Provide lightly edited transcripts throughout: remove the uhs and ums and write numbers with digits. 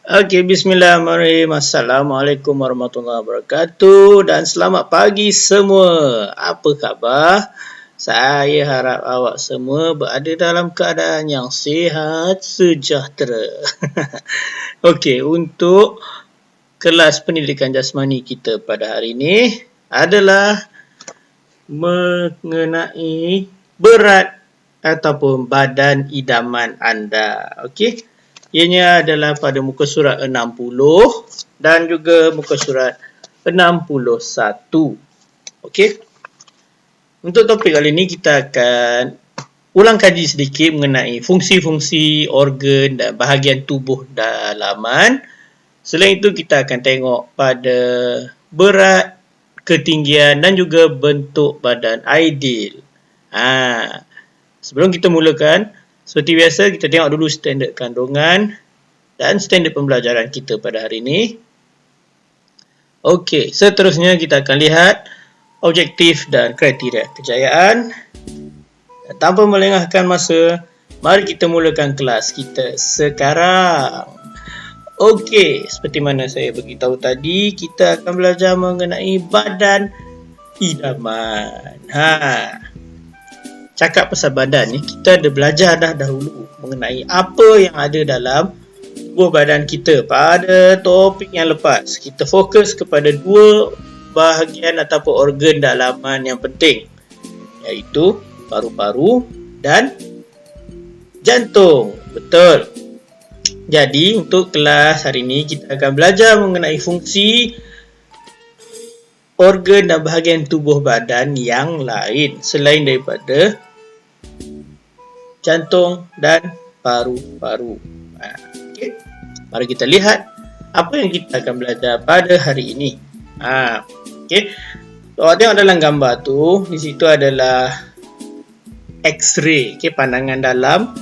Okey, bismillahirrahmanirrahim. Assalamualaikum warahmatullahi wabarakatuh dan selamat pagi semua. Apa khabar? Saya harap awak semua berada dalam keadaan yang sihat sejahtera. Okey, untuk kelas pendidikan jasmani kita pada hari ini adalah mengenai berat ataupun badan idaman anda. Okey. Ianya adalah pada muka surat 60 dan juga muka surat 61. Okey. Untuk topik kali ini kita akan ulang kaji sedikit mengenai fungsi-fungsi organ dan bahagian tubuh dalaman. Selain itu kita akan tengok pada berat, ketinggian dan juga bentuk badan ideal. Sebelum kita mulakan, seperti biasa kita tengok dulu standard kandungan dan standard pembelajaran kita pada hari ini. Okey, seterusnya kita akan lihat objektif dan kriteria kejayaan. Tanpa melengahkan masa, mari kita mulakan kelas kita sekarang. Okey, seperti mana saya beritahu tadi, kita akan belajar mengenai badan idaman. Cakap pasal badan ni, kita ada belajar dah dahulu mengenai apa yang ada dalam tubuh badan kita pada topik yang lepas. Kita fokus kepada dua bahagian ataupun organ dalaman yang penting, iaitu paru-paru dan jantung. Betul. Jadi untuk kelas hari ini kita akan belajar mengenai fungsi organ dan bahagian tubuh badan yang lain selain daripada jantung dan paru-paru. Okay. Mari kita lihat apa yang kita akan belajar pada hari ini. Okay. Awak tengok dalam gambar tu, di situ adalah X-ray, okay, pandangan dalam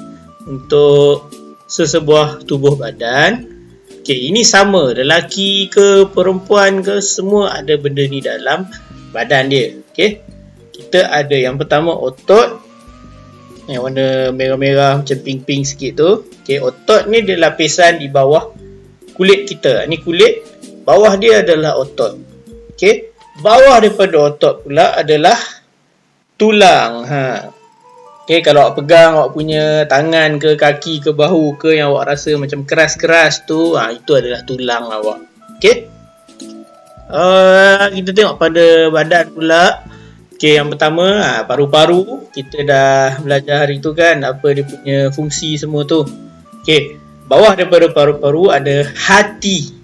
untuk sesebuah tubuh badan. Okay, ini sama, lelaki ke perempuan ke, semua ada benda ni dalam badan dia. Okay. Kita ada yang pertama otot, yang warna merah-merah macam pink-pink sikit tu. Okay, otot ni dia lapisan di bawah kulit kita. Ni kulit, bawah dia adalah otot. Okay, bawah daripada otot pula adalah tulang. Okay, kalau awak pegang awak punya tangan ke kaki ke bahu ke yang awak rasa macam keras-keras tu, itu adalah tulang awak. Okay. Kita tengok pada badan pula. Okay, yang pertama paru-paru. Kita dah belajar hari tu kan, apa dia punya fungsi semua tu. Okay, bawah daripada paru-paru ada hati.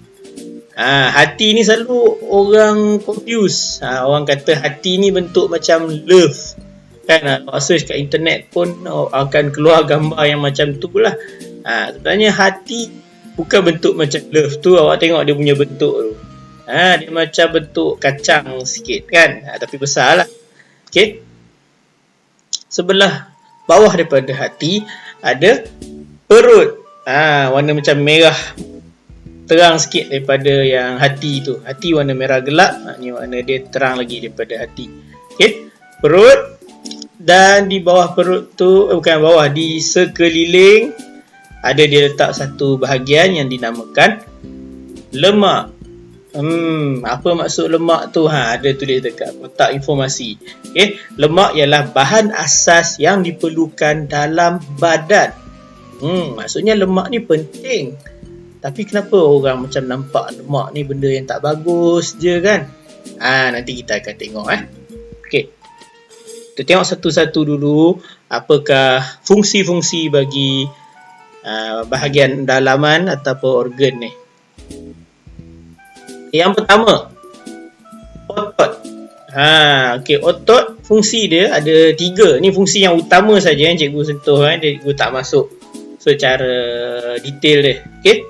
Hati ni selalu orang confuse. Orang kata hati ni bentuk macam love. Kan, awak search kat internet pun akan keluar gambar yang macam tu lah. Sebenarnya hati bukan bentuk macam love tu. Awak tengok dia punya bentuk tu. Dia macam bentuk kacang sikit kan. Tapi besar lah. Okay. Sebelah bawah daripada hati ada perut. Warna macam merah terang sikit daripada yang hati tu. Hati warna merah gelap. Ni warna dia terang lagi daripada hati. Okay. Perut. Dan di bawah perut tu, bukan bawah, di sekeliling ada dia letak satu bahagian yang dinamakan lemak. Apa maksud lemak tu? Ada tulis dekat kotak informasi. Okay. Lemak ialah bahan asas yang diperlukan dalam badan. Maksudnya lemak ni penting. Tapi kenapa orang macam nampak lemak ni benda yang tak bagus je kan? Nanti kita akan tengok. Okay. Kita tengok satu-satu dulu apakah fungsi-fungsi bagi bahagian dalaman ataupun organ ni. Yang pertama, otot. Okay, otot fungsi dia ada 3. Ni fungsi yang utama saja yang cikgu sentuh, cikgu tak masuk secara detail dia. Okay.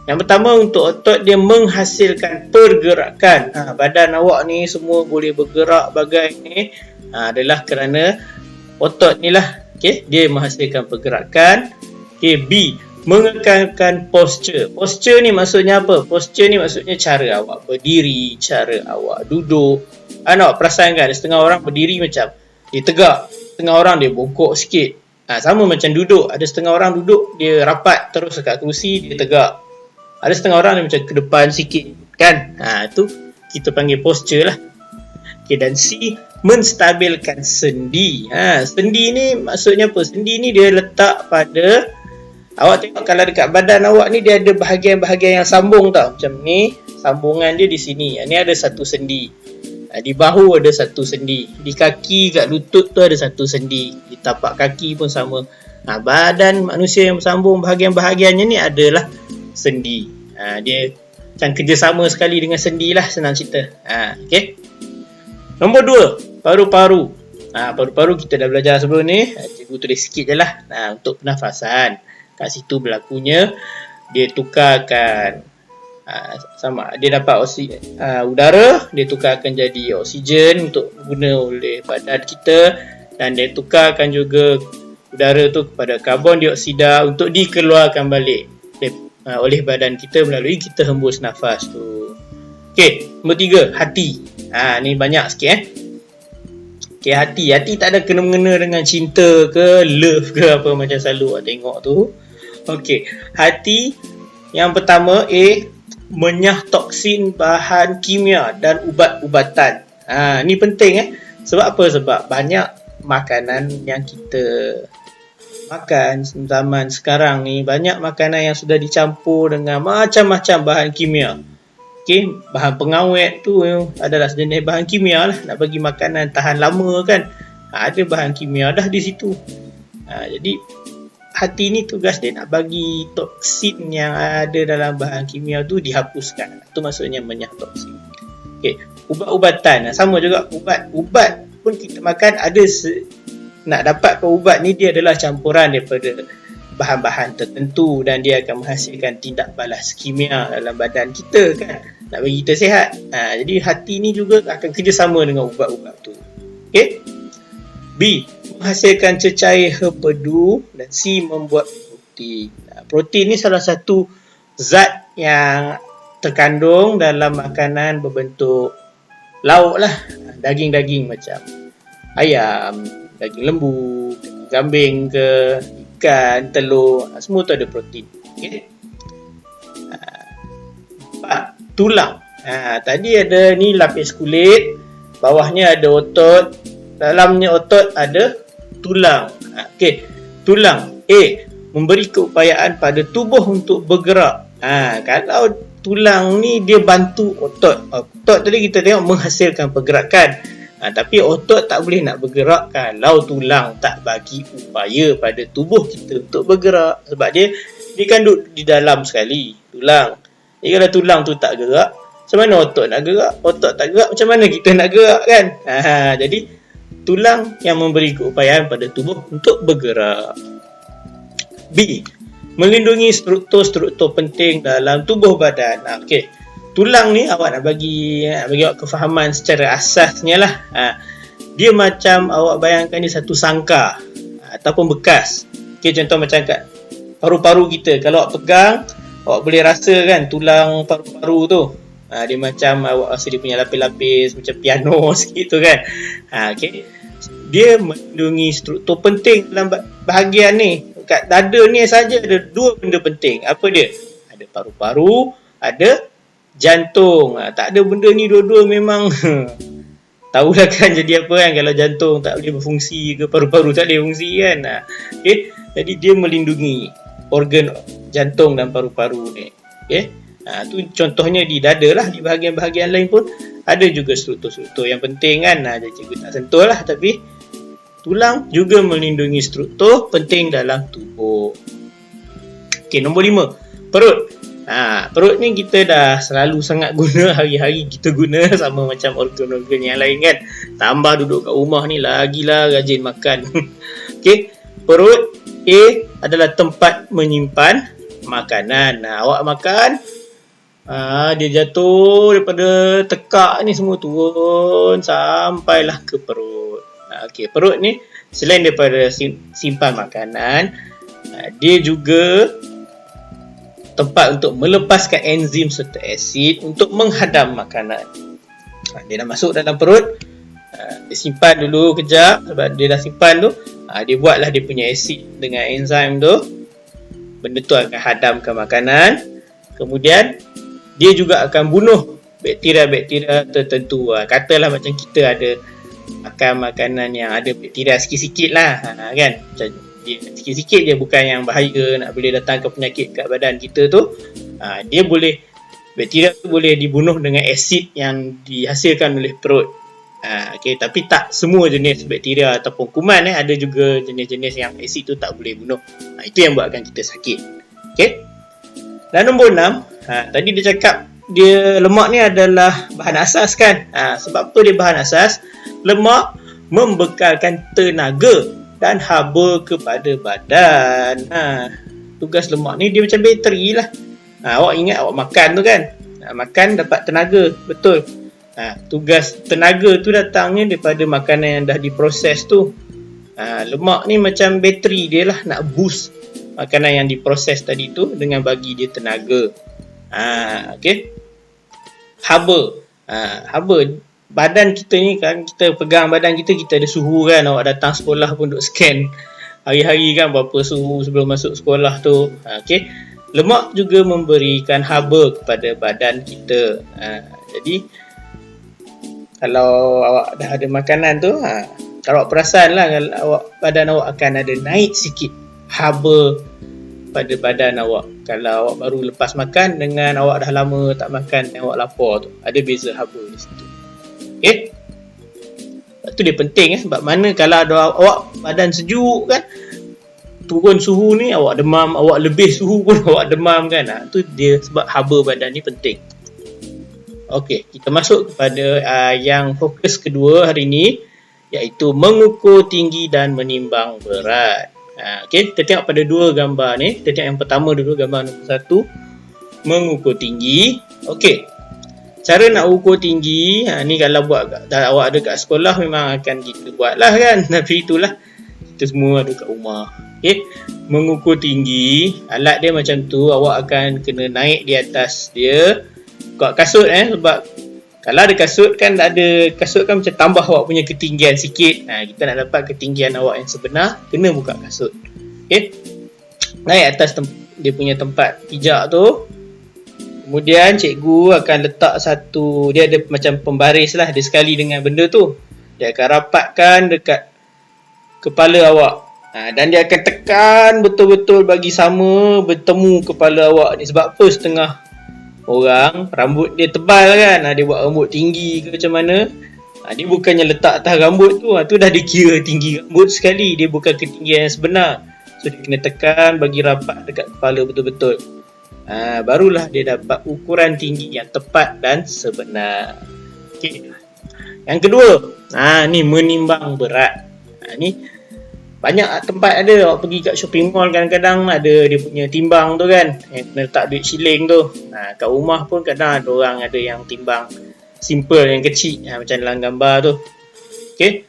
Yang pertama untuk otot, dia menghasilkan pergerakan. Badan awak ni semua boleh bergerak bagai ni. Adalah kerana otot ni lah. Okay, dia menghasilkan pergerakan. Okay, B, mengekalkan posture. Posture ni maksudnya apa? Posture ni maksudnya cara awak berdiri, cara awak duduk. Awak perasan kan, setengah orang berdiri macam dia tegak, setengah orang dia bongkok sikit. Sama macam duduk, ada setengah orang duduk dia rapat terus dekat kerusi, dia tegak. Ada setengah orang yang macam ke depan sikit kan. Tu kita panggil posture lah. Okay, dan C, menstabilkan sendi. Sendi ni maksudnya apa? Sendi ni dia letak pada, awak tengok kalau dekat badan awak ni dia ada bahagian-bahagian yang sambung tau. Macam ni, sambungan dia di sini. Ni ada satu sendi. Di bahu ada satu sendi. Di kaki kat lutut tu ada satu sendi. Di tapak kaki pun sama. Badan manusia yang bersambung bahagian-bahagiannya ni adalah sendi. Dia macam kerjasama sekali dengan sendi lah, senang cerita. Okay. Nombor 2, paru-paru. Paru-paru kita dah belajar sebelum ni. Cikgu tulis sikit je lah. Untuk pernafasan. Kat situ berlakunya dia tukarkan sama, dia dapat udara, dia tukarkan jadi oksigen untuk guna oleh badan kita, dan dia tukarkan juga udara tu kepada karbon dioksida untuk dikeluarkan balik oleh badan kita melalui kita hembus nafas tu. Okey, nombor 3, hati. Ni banyak sikit Okey, hati tak ada kena-mengena dengan cinta ke love ke apa macam selalu awak tengok tu. Okey, hati yang pertama A, menyah toksin bahan kimia dan ubat-ubatan. Ni penting Sebab apa? Sebab banyak makanan yang kita makan zaman sekarang ni, banyak makanan yang sudah dicampur dengan macam-macam bahan kimia. Okey, bahan pengawet tu adalah sejenis bahan kimia lah, nak bagi makanan tahan lama kan. Ada bahan kimia dah di situ. Jadi hati ni tugas dia nak bagi toksin yang ada dalam bahan kimia tu dihapuskan. Itu maksudnya menyah toksin. Okey, ubat-ubatan sama juga. Ubat pun kita makan ada nak dapatkan ubat ni, dia adalah campuran daripada bahan-bahan tertentu dan dia akan menghasilkan tindak balas kimia dalam badan kita kan, nak bagi kita sihat. Jadi hati ni juga akan kerjasama dengan ubat-ubat tu. Okey. B, menghasilkan cecair herpedu, dan C, membuat protein. Protein ni salah satu zat yang terkandung dalam makanan berbentuk lauk lah, daging-daging macam ayam, daging lembu, daging kambing ke, ikan, telur, semua tu ada protein. Okay. 4, tulang. Tadi ada ni lapis kulit, bawahnya ada otot, dalamnya otot ada tulang. Okey, tulang A, memberi keupayaan pada tubuh untuk bergerak. Kalau tulang ni dia bantu otot. Otot tadi kita tengok menghasilkan pergerakan. Tapi otot tak boleh nak bergerak kalau tulang tak bagi upaya pada tubuh kita untuk bergerak. Sebab dia kan duduk di dalam sekali, tulang. Jadi kalau tulang tu tak gerak, macam mana otot nak gerak? Otot tak gerak, macam mana kita nak gerak kan? Jadi tulang yang memberi keupayaan pada tubuh untuk bergerak. B, melindungi struktur-struktur penting dalam tubuh badan. Okey, tulang ni awak nak bagi awak kefahaman secara asasnya lah. Dia macam awak bayangkan dia satu sangkar ataupun bekas. Okey, contoh macam kat paru-paru kita, kalau awak pegang, awak boleh rasa kan tulang paru-paru tu. Dia macam awak rasa dia punya lapis-lapis macam piano sikit tu kan. Okey, dia melindungi struktur penting dalam bahagian ni. Kat dada ni saja ada dua benda penting. Apa dia? Ada paru-paru, ada jantung. Tak ada benda ni dua-dua memang tahulah kan jadi apa kan kalau jantung tak boleh berfungsi ke paru-paru tak boleh berfungsi kan. Okay? Jadi dia melindungi organ jantung dan paru-paru ni. Okay? Tu contohnya di dada lah. Di bahagian-bahagian lain pun ada juga struktur-struktur yang penting kan. Jadi cikgu tak sentuh lah, tapi tulang juga melindungi struktur penting dalam tubuh. Okay, nombor 5, perut. Perut ni kita dah selalu sangat guna, hari-hari kita guna sama macam organ-organ yang lain kan. Tambah duduk kat rumah ni lagilah rajin makan. Okay, perut A adalah tempat menyimpan makanan. Awak makan, dia jatuh daripada tekak ni semua turun sampailah ke perut. Okey, perut ni selain daripada simpan makanan, dia juga tempat untuk melepaskan enzim serta asid untuk menghadam makanan. Dia dah masuk dalam perut, dia simpan dulu kejap. Sebab dia dah simpan tu, dia buatlah dia punya asid dengan enzim tu. Benda tu akan hadamkan makanan. Kemudian dia juga akan bunuh bakteria-bakteria tertentu. Katalah macam kita ada makan makanan yang ada bakteria sikit-sikit lah, kan? Macam dia sikit-sikit je, bukan yang bahaya nak boleh datangkan penyakit kat badan kita tu. Dia boleh, bakteria tu boleh dibunuh dengan asid yang dihasilkan oleh perut. Okay, tapi tak semua jenis bakteria ataupun kuman, ada juga jenis-jenis yang asid tu tak boleh bunuh. Itu yang buatkan kita sakit. Okay. Dan nombor 6, tadi dia cakap dia lemak ni adalah bahan asas kan. Sebab apa dia bahan asas? Lemak membekalkan tenaga dan haba kepada badan. Tugas lemak ni dia macam bateri lah. Awak ingat awak makan tu kan, makan dapat tenaga, betul. Tugas tenaga tu datangnya daripada makanan yang dah diproses tu. Lemak ni macam bateri dia lah, nak boost makanan yang diproses tadi tu dengan bagi dia tenaga. Okay. Haba badan kita ni kan, kita pegang badan kita, kita ada suhu kan. Awak datang sekolah pun duk scan hari-hari kan, berapa suhu sebelum masuk sekolah tu. Okay. Lemak juga memberikan haba kepada badan kita. Jadi kalau awak dah ada makanan tu, kalau awak perasan lah, badan awak akan ada naik sikit haba pada badan awak. Kalau awak baru lepas makan dengan awak dah lama tak makan dan awak lapar tu, ada beza haba di situ. Okay. Sebab tu dia penting sebab mana kalau ada awak badan sejuk kan, turun suhu ni awak demam, awak lebih suhu pun awak demam kan. Tu dia sebab haba badan ni penting. Okey, kita masuk kepada yang fokus kedua hari ni, iaitu mengukur tinggi dan menimbang berat. Okey, kita tengok pada dua gambar ni. Kita tengok yang pertama dulu, gambar nombor 1, mengukur tinggi. Okey, cara nak ukur tinggi, ni kalau buat awak ada kat sekolah memang akan kita buat lah kan. Tapi itulah, kita semua ada kat rumah. Okey, mengukur tinggi, alat dia macam tu. Awak akan kena naik di atas dia, buka kasut sebab kalau ada kasut kan, kasut kan macam tambah awak punya ketinggian sikit. Kita nak dapat ketinggian awak yang sebenar, kena buka kasut. Okey, naik atas dia punya tempat pijak tu. Kemudian cikgu akan letak satu, dia ada macam pembaris lah, dia sekali dengan benda tu. Dia akan rapatkan dekat kepala awak. Dan dia akan tekan betul-betul bagi sama bertemu kepala awak ni. Sebab apa setengah orang rambut dia tebal kan, dia buat rambut tinggi ke macam mana, dia bukannya letak atas rambut tu, tu dah dikira tinggi rambut sekali, dia bukan ketinggian yang sebenar. So dia kena tekan bagi rapat dekat kepala betul-betul. Barulah dia dapat ukuran tinggi yang tepat dan sebenar. Okay. Yang kedua, ni menimbang berat. Ni banyak tempat ada, awak pergi kat shopping mall kadang-kadang ada dia punya timbang tu kan, yang kena letak duit shilling tu. Kat rumah pun kadang ada orang ada yang timbang simple yang kecil, macam dalam gambar tu. Okay.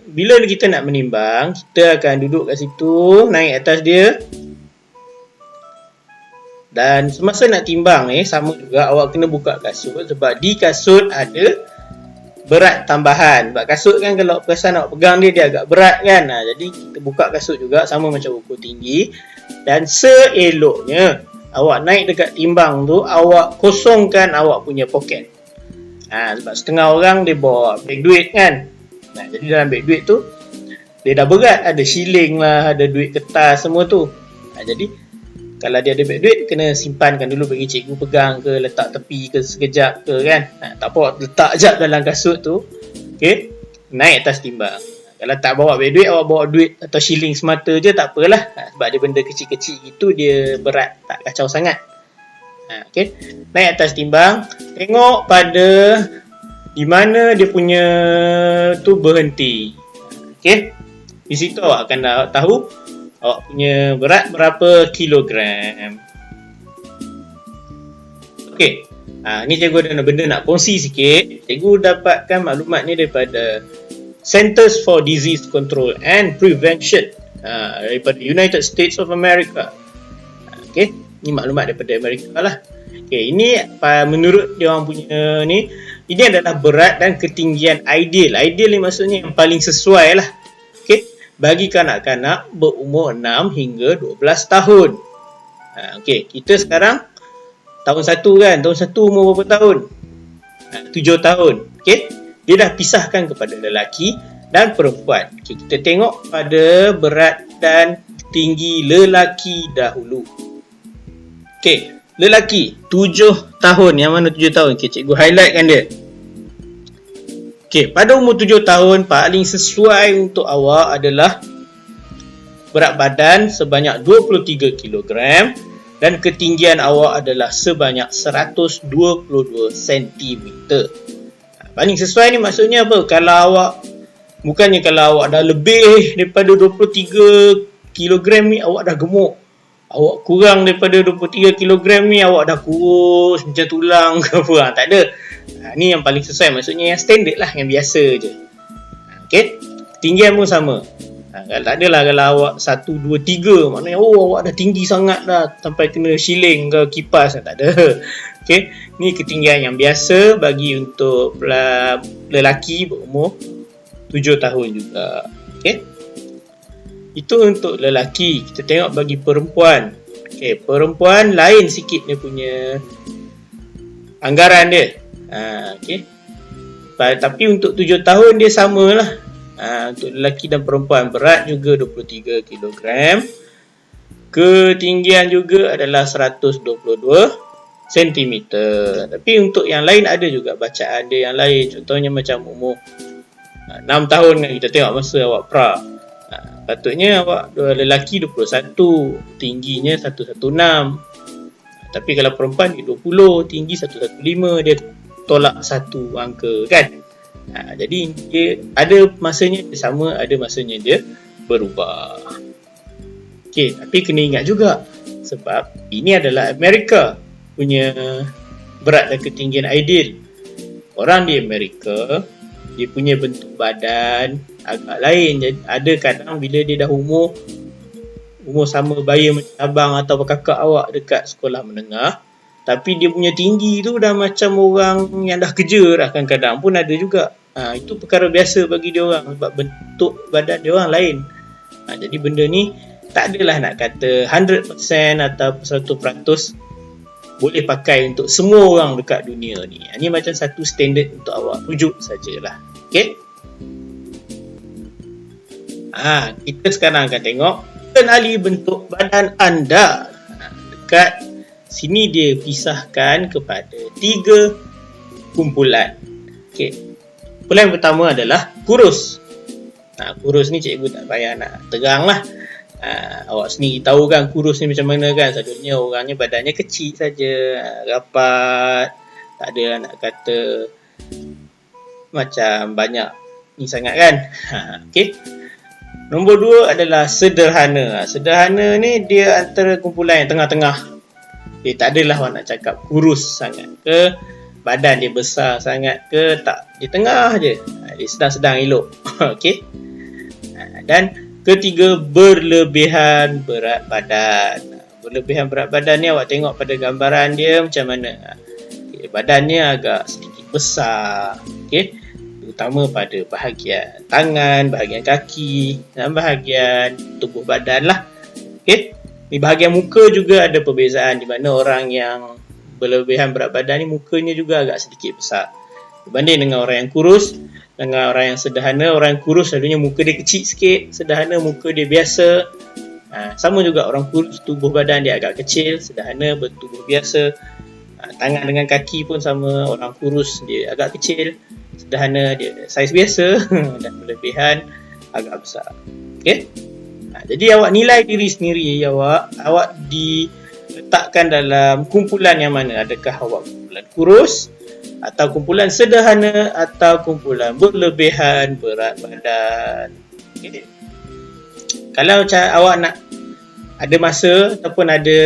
Bila kita nak menimbang, kita akan duduk kat situ, naik atas dia. Dan semasa nak timbang ni, sama juga awak kena buka kasut, sebab di kasut ada berat tambahan. Sebab kasut kan kalau perasan awak pegang dia agak berat kan. Jadi kita buka kasut juga, sama macam ukur tinggi. Dan seeloknya awak naik dekat timbang tu, awak kosongkan awak punya poket. Sebab setengah orang dia bawa beg duit kan. Jadi dalam beg duit tu dia dah berat, ada shilling lah, ada duit kertas semua tu. Jadi kalau dia ada beg duit, kena simpankan dulu, bagi cikgu pegang ke, letak tepi ke sekejap ke kan. Tak apa, letak jap dalam kasut tu. Okay, naik atas timbang. Kalau tak bawa beg duit, awak bawa duit atau shilling semata je, tak apalah. Sebab dia benda kecil-kecil itu dia berat, tak kacau sangat. Okay, naik atas timbang, tengok pada di mana dia punya tu berhenti. Okay, di situ awak akan tahu awak punya berat berapa kilogram. Okey. Ni cikgu ada benda nak kongsi sikit. Cikgu dapatkan maklumat ni daripada Centers for Disease Control and Prevention, daripada United States of America. Okey, ni maklumat daripada Amerika lah. Okey, ini menurut dia orang punya ni, ini adalah berat dan ketinggian ideal. Ideal ni maksudnya yang paling sesuai lah. Okey, bagi kanak-kanak berumur 6 hingga 12 tahun. Okey, kita sekarang tahun 1 kan. Tahun 1 umur berapa tahun? 7 tahun. Okey. Dia dah pisahkan kepada lelaki dan perempuan. Okay, kita tengok pada berat dan tinggi lelaki dahulu. Okey, lelaki 7 tahun. Yang mana 7 tahun? Okay, cikgu highlightkan dia. Okey, pada umur 7 tahun paling sesuai untuk awak adalah berat badan sebanyak 23 kg dan ketinggian awak adalah sebanyak 122 cm. Paling sesuai ni maksudnya apa? Kalau awak, bukannya kalau awak dah lebih daripada 23 kg ni awak dah gemuk. Awak kurang daripada 23 kg ni awak dah kurus macam tulang ke apa. Tak ada. Ni yang paling sesuai, maksudnya yang standard lah, yang biasa je. Okey, ketinggian pun sama. Tak adalah kalau awak 1, 2, 3 maknanya awak dah tinggi sangat dah sampai kena shilling ke kipas. Tak ada. Okey, ni ketinggian yang biasa bagi untuk lelaki berumur 7 tahun juga. Okey, itu untuk lelaki. Kita tengok bagi perempuan. Okey, perempuan lain sikit dia punya anggaran dia. Okey, tapi untuk 7 tahun dia samalah. Untuk lelaki dan perempuan berat juga 23 kg. Ketinggian juga adalah 122 cm. Tapi untuk yang lain ada juga bacaan dia yang lain. Contohnya macam umur 6 tahun kan, kita tengok masa awak pra. Patutnya awak lelaki 21, tingginya 116. Tapi kalau perempuan dia 20, tinggi 115, dia tolak satu angka kan. Jadi dia ada masanya dia sama, ada masanya dia berubah. Okey, tapi kena ingat juga sebab ini adalah Amerika punya berat dan ketinggian ideal. Orang di Amerika dia punya bentuk badan agak lain. Jadi ada kadang bila dia dah umur sama bayi macam abang atau kakak awak dekat sekolah menengah, tapi dia punya tinggi tu dah macam orang yang dah kerja dah, kadang-kadang pun ada juga. Itu perkara biasa bagi dia orang sebab bentuk badan dia orang lain. Jadi benda ni tak adalah nak kata 100% atau 100% boleh pakai untuk semua orang dekat dunia ni. Ini macam satu standard untuk awak rujuk sajalah. Okey? Kita sekarang akan tengok kenali bentuk badan anda. Dekat sini dia pisahkan kepada 3 kumpulan. Okey. Kumpulan yang pertama adalah kurus. Kurus ni cikgu tak payah nak terang lah. Awak sendiri tahu kan kurus ni macam mana kan. Selalunya orangnya badannya kecil saja, rapat, tak ada nak kata macam banyak ni sangat kan. Okey. Nombor 2 adalah sederhana. Sederhana ni dia antara kumpulan yang tengah-tengah. Dia tak adalah awak nak cakap kurus sangat ke, badan dia besar sangat ke, tak. Di tengah je. Dia sedang-sedang elok. Okey. Dan ketiga, berlebihan berat badan. Berlebihan berat badan ni awak tengok pada gambaran dia macam mana. Okay, badannya agak sedikit besar. Okey. Terutama pada bahagian tangan, bahagian kaki dan bahagian tubuh badan lah. Okey. Di bahagian muka juga ada perbezaan, di mana orang yang berlebihan berat badan ni mukanya juga agak sedikit besar berbanding dengan orang yang kurus. Dengan orang yang sederhana, orang yang kurus selalunya muka dia kecil sikit, sederhana muka dia biasa. Sama juga orang kurus, tubuh badan dia agak kecil, sederhana bertubuh biasa. Tangan dengan kaki pun sama, orang kurus dia agak kecil, sederhana dia saiz biasa dan berlebihan agak besar. Okey. Jadi awak nilai diri sendiri, awak diletakkan dalam kumpulan yang mana? Adakah awak kumpulan kurus atau kumpulan sederhana atau kumpulan berlebihan berat badan? Okay. Kalau awak nak ada masa ataupun ada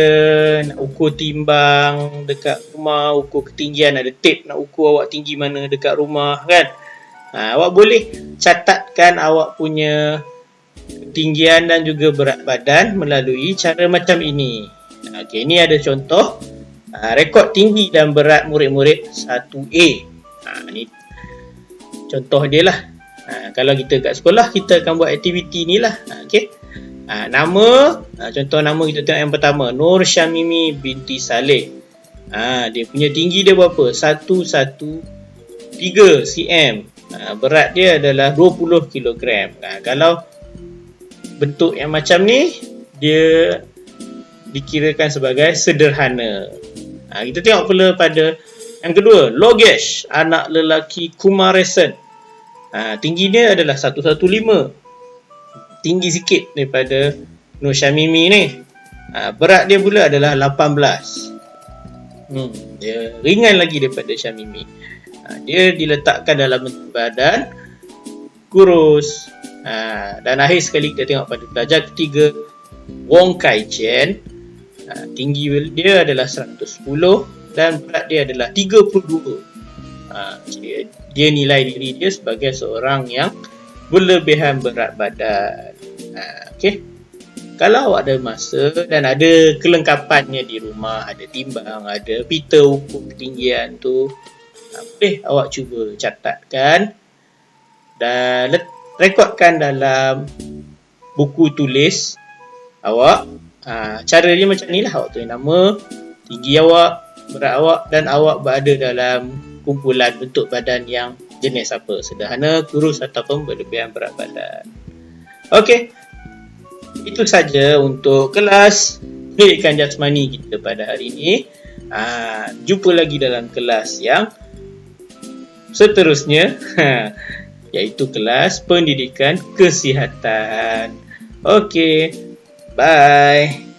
nak ukur timbang dekat rumah, ukur ketinggian, ada tape nak ukur awak tinggi mana dekat rumah kan, awak boleh catatkan awak punya ketinggian dan juga berat badan melalui cara macam ini. Okey, ini ada contoh rekod tinggi dan berat murid-murid 1A. Ni contoh dia lah. Kalau kita kat sekolah, kita akan buat aktiviti ni lah. Okey. Nama, contoh nama kita tengok yang pertama, Nur Syamimi binti Saleh. Dia punya tinggi dia berapa? 113 cm. Berat dia adalah 20 kg. Kalau bentuk yang macam ni, dia dikirakan sebagai sederhana. Kita tengok pula pada yang kedua, Logesh, anak lelaki Kumaresan. Tinggi dia adalah 115. Tinggi sikit daripada Nur Syamimi ni. Berat dia pula adalah 18. Dia ringan lagi daripada Syamimi. Dia diletakkan dalam bentuk badan kurus. Dan akhir sekali kita tengok pada pelajar ketiga, Wong Kai Chen. Tinggi dia adalah 110 dan berat dia adalah 32. Dia nilai diri dia sebagai seorang yang berlebihan berat badan. Okey. Kalau awak ada masa dan ada kelengkapannya di rumah, ada timbang, ada pita ukur ketinggian tu, boleh awak cuba catatkan dan rekodkan dalam buku tulis awak. Cara dia macam ni lah. Awak tulis nama, tinggi awak, berat awak, dan awak berada dalam kumpulan bentuk badan yang jenis apa, sederhana, kurus ataupun berlebihan berat badan. Okey, itu saja untuk kelas pendidikan jasmani kita pada hari ini. Jumpa lagi dalam kelas yang seterusnya, iaitu kelas pendidikan kesihatan. Okey, bye.